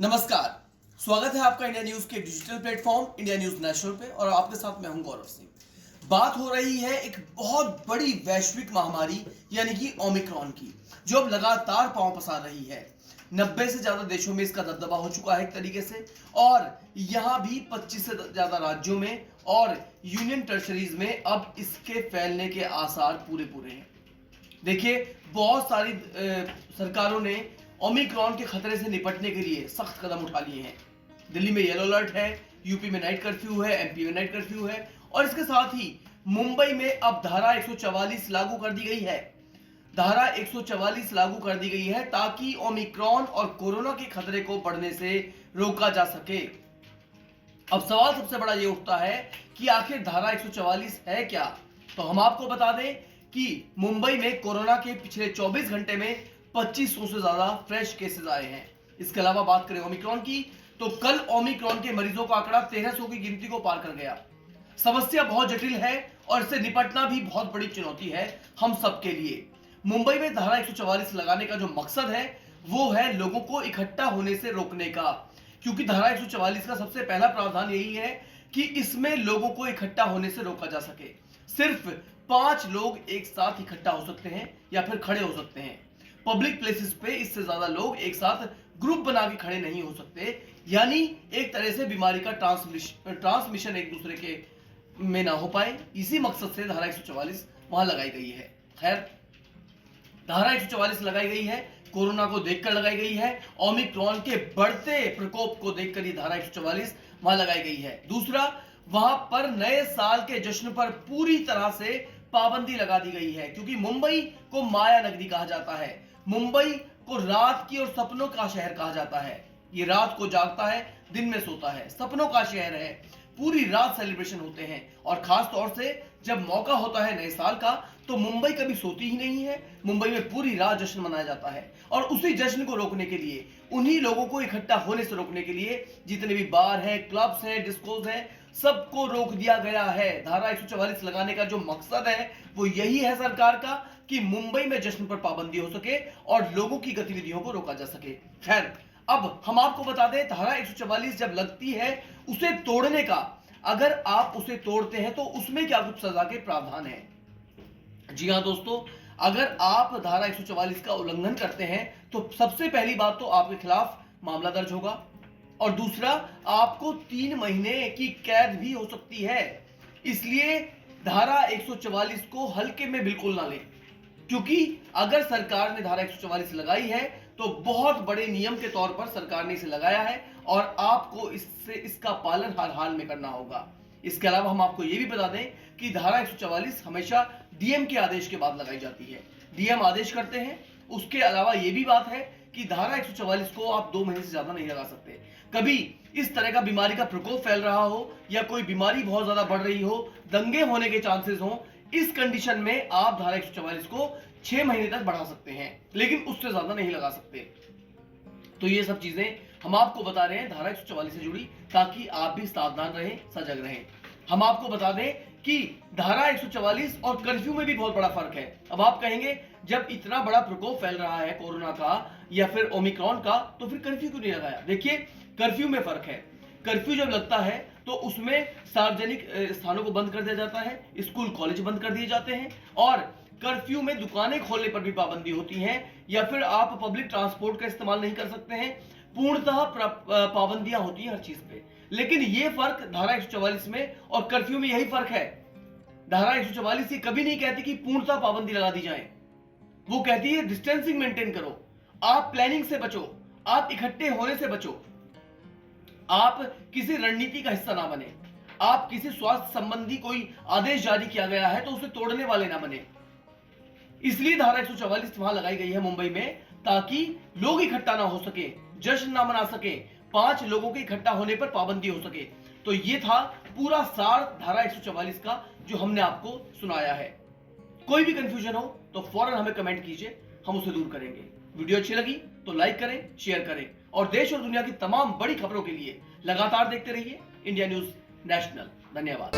नमस्कार, स्वागत है आपका इंडिया न्यूज के digital platform India news national पे और आपके साथ मैं हूं गौरव सिंह। बात हो रही है एक बहुत बड़ी वैश्विक महामारी यानी कि ओमिक्रॉन की, जो अब लगातार पांव पसार रही है। 90 से ज्यादा देशों में इसका दबदबा हो चुका है एक तरीके से, और यहां भी 25 से ज्यादा राज्यों में और यूनियन टेरिटरीज में अब इसके फैलने के आसार पूरे हैं। देखिए, बहुत सारी सरकारों ने ओमिक्रॉन के खतरे से निपटने के लिए सख्त कदम उठा लिए हैं। दिल्ली में येलो अलर्ट है, यूपी में नाइट कर्फ्यू है, एमपी में नाइट कर्फ्यू है, और इसके साथ ही मुंबई में अब धारा 144 लागू कर दी गई है। धारा 144 लागू कर दी गई है ताकि ओमिक्रॉन और कोरोना के खतरे को बढ़ने से रोका जा सके। अब सवाल सबसे बड़ा ये उठता है कि आखिर धारा 144 है क्या। तो हम आपको बता दें कि मुंबई में कोरोना के पिछले 24 घंटे में 2500 से ज्यादा फ्रेश केसेस आए हैं। इसके अलावा बात करें ओमिक्रॉन की, तो कल ओमिक्रॉन के मरीजों का आंकड़ा 1300 की गिनती को पार कर गया। समस्या बहुत जटिल है और इससे निपटना भी बहुत बड़ी चुनौती है हम सबके लिए। मुंबई में धारा 144 लगाने का जो मकसद है वो है लोगों को इकट्ठा होने से रोकने का, क्योंकि धारा 144 का सबसे पहला प्रावधान यही है कि इसमें लोगों को इकट्ठा होने से रोका जा सके। सिर्फ 5 लोग एक साथ इकट्ठा हो सकते हैं या फिर खड़े हो सकते हैं। पब्लिक प्लेसेस पे इससे ज्यादा लोग एक साथ ग्रुप बना के खड़े नहीं हो सकते, यानी एक तरह से बीमारी का ट्रांसमिशन एक दूसरे के में ना हो पाए। इसी मकसद से धारा 144 वहां लगाई गई है। खैर, धारा 144 लगाई गई है, कोरोना को देखकर लगाई गई है, ओमिक्रॉन के बढ़ते प्रकोप को देखकर ये धारा 144 वहां लगाई गई है। दूसरा, वहां पर नए साल के जश्न पर पूरी तरह से पाबंदी लगा दी गई है, क्योंकि मुंबई को माया नगरी कहा जाता है। मुंबई को रात की और सपनों का शहर कहा जाता है। ये रात को जागता है, दिन में सोता है, सपनों का शहर है। पूरी रात सेलिब्रेशन होते हैं, और खास तौर से जब मौका होता है नए साल का, तो मुंबई कभी सोती ही नहीं है। मुंबई में पूरी रात जश्न मनाया जाता है, और उसी जश्न को रोकने के लिए, उन्हीं लोगों को इकट्ठा होने से रोकने के लिए जितने भी बार हैं, क्लब्स हैं, डिस्कोज हैं, सबको रोक दिया गया है। धारा 144 लगाने का जो मकसद है वो यही है सरकार का, कि मुंबई में जश्न पर पाबंदी हो सके और लोगों की गतिविधियों को रोका जा सके। खैर, अब हम आपको बता दें, धारा 144 जब लगती है उसे तोड़ने का, अगर आप उसे तोड़ते हैं तो उसमें क्या कुछ सजा के प्रावधान है। जी हां दोस्तों, अगर आप धारा 144 का उल्लंघन करते हैं तो सबसे पहली बात तो आपके खिलाफ मामला दर्ज होगा, और दूसरा, आपको 3 महीने की कैद भी हो सकती है। इसलिए धारा 144 को हल्के में बिल्कुल ना लें, क्योंकि अगर सरकार ने धारा 144 लगाई है तो बहुत बड़े नियम के तौर पर सरकार ने इसे लगाया है, और आपको इसका पालन हर हाल में करना होगा। इसके अलावा हम आपको यह भी बता दें कि धारा 144 हमेशा डीएम के आदेश के बाद लगाई जाती है। डीएम आदेश करते हैं। उसके अलावा यह भी बात है कि धारा 144 को आप 2 महीने से ज्यादा नहीं लगा सकते। कभी इस तरह का बीमारी का प्रकोप फैल रहा हो, या कोई बीमारी बहुत ज्यादा बढ़ रही हो, दंगे होने के चांसेस हो, इस कंडीशन में आप धारा 144 को 6 महीने तक बढ़ा सकते हैं, लेकिन उससे ज्यादा नहीं लगा सकते। तो ये सब चीजें हम आपको बता रहे हैं धारा 144 से जुड़ी, ताकि आप भी सावधान रहें, सजग रहें। हम आपको बता दें कि धारा 144 और कर्फ्यू में भी बहुत बड़ा फर्क है। अब आप कहेंगे, जब इतना बड़ा प्रकोप फैल रहा है कोरोना का या फिर ओमिक्रॉन का, तो फिर कर्फ्यू क्यों नहीं लगाया। देखिए, कर्फ्यू में फर्क है। कर्फ्यू जब लगता है तो उसमें सार्वजनिक स्थानों को बंद कर दिया जाता है, स्कूल कॉलेज बंद कर दिए जाते हैं, और कर्फ्यू में दुकानें खोलने पर भी पाबंदी होती है, या फिर आप पब्लिक ट्रांसपोर्ट का इस्तेमाल नहीं कर सकते हैं। पूर्णतः पाबंदियां होती हैं हर चीज पे। लेकिन ये फर्क धारा 144 में और कर्फ्यू में यही फर्क है। धारा 144 ये कभी नहीं कहती कि पूर्णतः पाबंदी लगा दी जाए। वो कहती है डिस्टेंसिंग मेंटेन करो, आप प्लानिंग से बचो, आप इकट्ठे होने से बचो, आप किसी रणनीति का हिस्सा ना बने, आप किसी स्वास्थ्य संबंधी कोई आदेश जारी किया गया है तो उसे तोड़ने वाले ना बने। इसलिए धारा 144 वहां लगाई गई है मुंबई में, ताकि लोग इकट्ठा ना हो सके, जश्न ना मना सके, 5 लोगों के इकट्ठा होने पर पाबंदी हो सके। तो ये था पूरा सार धारा 144 का जो हमने आपको सुनाया है। कोई भी कंफ्यूजन हो तो फौरन हमें कमेंट कीजिए, हम उसे दूर करेंगे। वीडियो अच्छी लगी तो लाइक करें, शेयर करें, और देश और दुनिया की तमाम बड़ी खबरों के लिए लगातार देखते रहिए इंडिया न्यूज नेशनल। धन्यवाद।